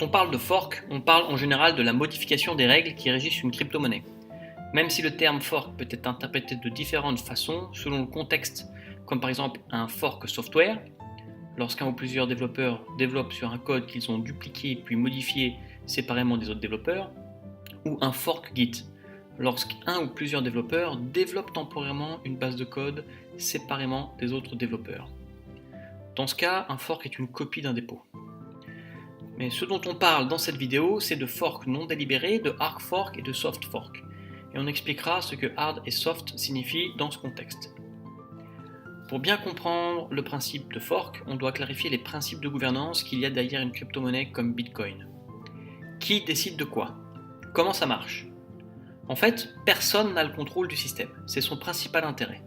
Quand on parle de fork, on parle en général de la modification des règles qui régissent une crypto-monnaie. Même si le terme fork peut être interprété de différentes façons selon le contexte, comme par exemple un fork software, lorsqu'un ou plusieurs développeurs développent sur un code qu'ils ont dupliqué puis modifié séparément des autres développeurs, ou un fork Git, lorsqu'un ou plusieurs développeurs développent temporairement une base de code séparément des autres développeurs. Dans ce cas, un fork est une copie d'un dépôt. Mais ce dont on parle dans cette vidéo, c'est de fork non délibéré, de hard fork et de soft fork. Et on expliquera ce que hard et soft signifient dans ce contexte. Pour bien comprendre le principe de fork, on doit clarifier les principes de gouvernance qu'il y a derrière une crypto-monnaie comme Bitcoin. Qui décide de quoi? Comment ça marche? En fait, personne n'a le contrôle du système, c'est son principal intérêt.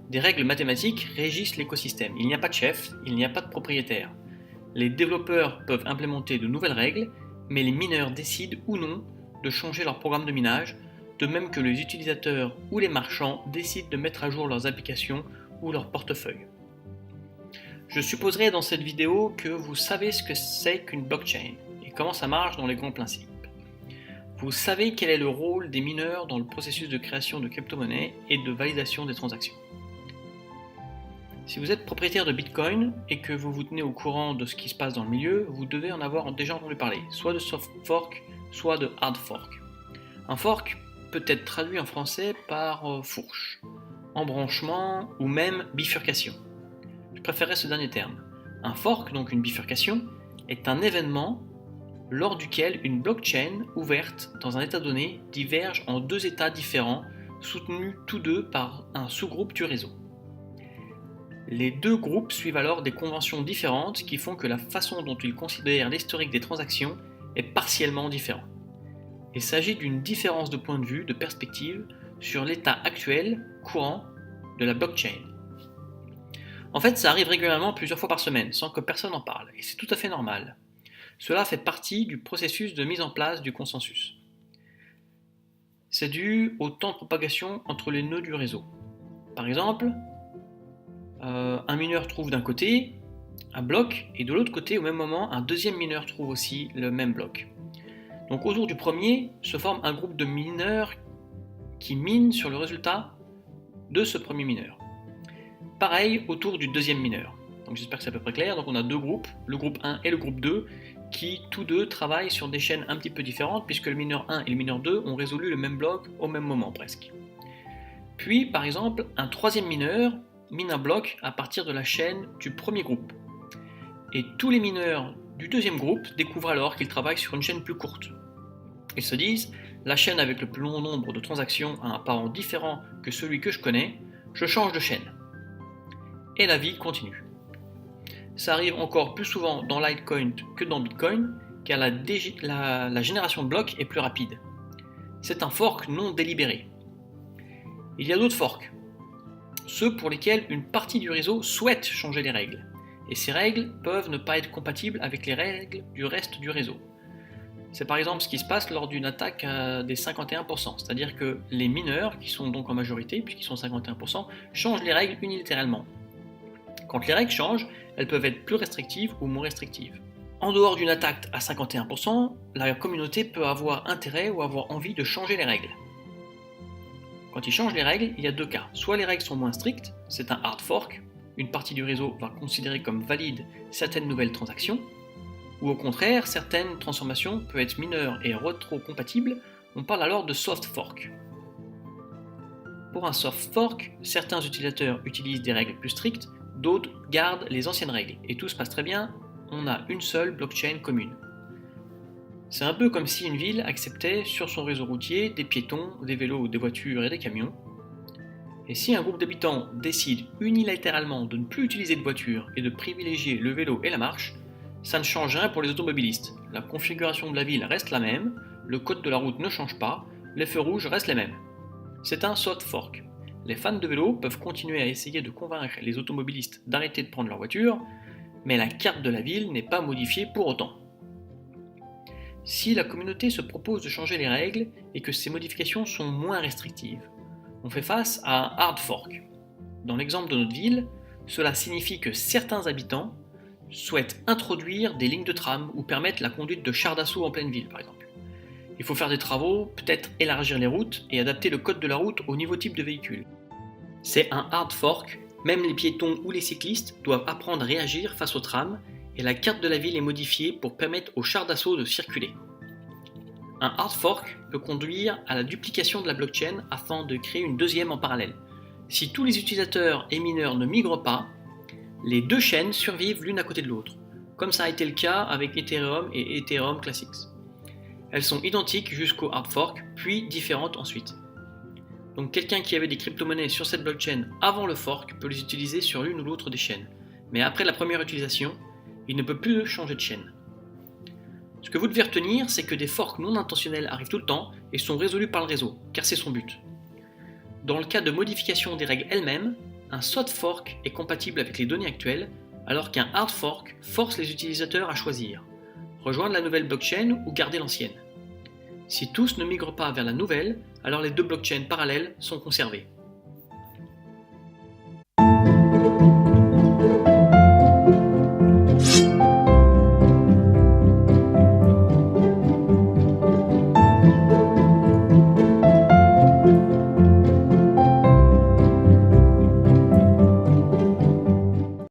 Des règles mathématiques régissent l'écosystème, il n'y a pas de chef, il n'y a pas de propriétaire. Les développeurs peuvent implémenter de nouvelles règles, mais les mineurs décident ou non de changer leur programme de minage, de même que les utilisateurs ou les marchands décident de mettre à jour leurs applications ou leur portefeuille. Je supposerai dans cette vidéo que vous savez ce que c'est qu'une blockchain et comment ça marche dans les grands principes. Vous savez quel est le rôle des mineurs dans le processus de création de crypto-monnaies et de validation des transactions. Si vous êtes propriétaire de Bitcoin et que vous vous tenez au courant de ce qui se passe dans le milieu, vous devez en avoir déjà entendu parler, soit de soft fork, soit de hard fork. Un fork peut être traduit en français par fourche, embranchement ou même bifurcation. Je préférerais ce dernier terme. Un fork, donc une bifurcation, est un événement lors duquel une blockchain ouverte dans un état donné diverge en deux états différents, soutenus tous deux par un sous-groupe du réseau. Les deux groupes suivent alors des conventions différentes qui font que la façon dont ils considèrent l'historique des transactions est partiellement différente. Il s'agit d'une différence de point de vue, de perspective, sur l'état actuel, courant, de la blockchain. En fait, ça arrive régulièrement plusieurs fois par semaine, sans que personne n'en parle, et c'est tout à fait normal. Cela fait partie du processus de mise en place du consensus. C'est dû au temps de propagation entre les nœuds du réseau. Par exemple, un mineur trouve d'un côté un bloc, et de l'autre côté, au même moment, un deuxième mineur trouve aussi le même bloc. Donc autour du premier se forme un groupe de mineurs qui minent sur le résultat de ce premier mineur. Pareil autour du deuxième mineur. Donc j'espère que c'est à peu près clair. Donc on a deux groupes, le groupe 1 et le groupe 2, qui tous deux travaillent sur des chaînes un petit peu différentes, puisque le mineur 1 et le mineur 2 ont résolu le même bloc au même moment presque. Puis par exemple, un troisième mineur mine un bloc à partir de la chaîne du premier groupe. Et tous les mineurs du deuxième groupe découvrent alors qu'ils travaillent sur une chaîne plus courte. Ils se disent, la chaîne avec le plus long nombre de transactions a un parent différent que celui que je connais, je change de chaîne. Et la vie continue. Ça arrive encore plus souvent dans Litecoin que dans Bitcoin, car la génération de blocs est plus rapide. C'est un fork non délibéré. Il y a d'autres forks, ceux pour lesquels une partie du réseau souhaite changer les règles, et ces règles peuvent ne pas être compatibles avec les règles du reste du réseau. C'est par exemple ce qui se passe lors d'une attaque des 51%, c'est-à-dire que les mineurs, qui sont donc en majorité, puisqu'ils sont 51%, changent les règles unilatéralement. Quand les règles changent, elles peuvent être plus restrictives ou moins restrictives. En dehors d'une attaque à 51%, la communauté peut avoir intérêt ou avoir envie de changer les règles. Quand ils changent les règles, il y a deux cas. Soit les règles sont moins strictes, c'est un hard fork, une partie du réseau va considérer comme valide certaines nouvelles transactions, ou au contraire, certaines transformations peuvent être mineures et rétro-compatibles, on parle alors de soft fork. Pour un soft fork, certains utilisateurs utilisent des règles plus strictes, d'autres gardent les anciennes règles, et tout se passe très bien, on a une seule blockchain commune. C'est un peu comme si une ville acceptait sur son réseau routier des piétons, des vélos, des voitures et des camions. Et si un groupe d'habitants décide unilatéralement de ne plus utiliser de voiture et de privilégier le vélo et la marche, ça ne change rien pour les automobilistes. La configuration de la ville reste la même, le code de la route ne change pas, les feux rouges restent les mêmes. C'est un soft fork. Les fans de vélo peuvent continuer à essayer de convaincre les automobilistes d'arrêter de prendre leur voiture, mais la carte de la ville n'est pas modifiée pour autant. Si la communauté se propose de changer les règles et que ces modifications sont moins restrictives, on fait face à un hard fork. Dans l'exemple de notre ville, cela signifie que certains habitants souhaite introduire des lignes de tram ou permettre la conduite de chars d'assaut en pleine ville, par exemple. Il faut faire des travaux, peut-être élargir les routes et adapter le code de la route au nouveau type de véhicule. C'est un hard fork, même les piétons ou les cyclistes doivent apprendre à réagir face aux trams et la carte de la ville est modifiée pour permettre aux chars d'assaut de circuler. Un hard fork peut conduire à la duplication de la blockchain afin de créer une deuxième en parallèle. Si tous les utilisateurs et mineurs ne migrent pas, les deux chaînes survivent l'une à côté de l'autre, comme ça a été le cas avec Ethereum et Ethereum Classics. Elles sont identiques jusqu'au hard fork, puis différentes ensuite. Donc quelqu'un qui avait des crypto-monnaies sur cette blockchain avant le fork peut les utiliser sur l'une ou l'autre des chaînes. Mais après la première utilisation, il ne peut plus changer de chaîne. Ce que vous devez retenir, c'est que des forks non intentionnels arrivent tout le temps et sont résolus par le réseau, car c'est son but. Dans le cas de modification des règles elles-mêmes, un soft fork est compatible avec les données actuelles, alors qu'un hard fork force les utilisateurs à choisir, rejoindre la nouvelle blockchain ou garder l'ancienne. Si tous ne migrent pas vers la nouvelle, alors les deux blockchains parallèles sont conservées.